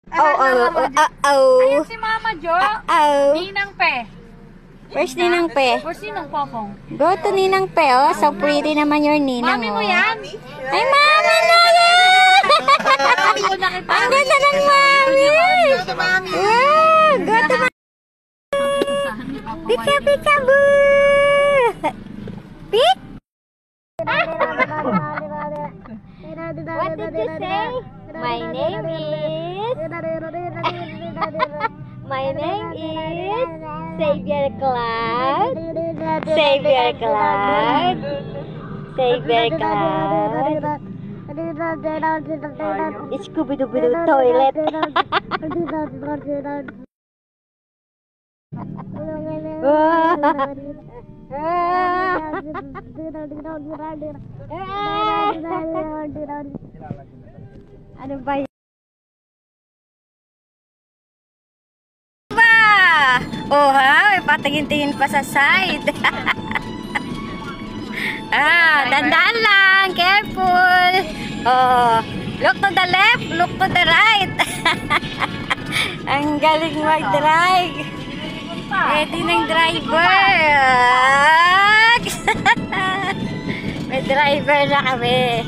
Ayan si Mama Jo. Ninang Pe. Where's Ninang Pe? Where's Ninang Popong? Go to Ninang Pe, oh. So pretty naman your Ninang, Mami mo yan? Ay, Mami na yan! Ang ganda ng Mami! Yeah, go to Mami! Pika, pika, boo! Pik! What did you say? My name is... My name is Xavier Cloud. Xavier Cloud. Xavier Cloud. Scooby-Doo toilet. Ano ba yun? Oh ha, may patingin-tingin pa sa side. Dandan lang, careful. Oh, look to the left, look to the right. Ang galing mag-drive. Ready ng driver. May driver na kami.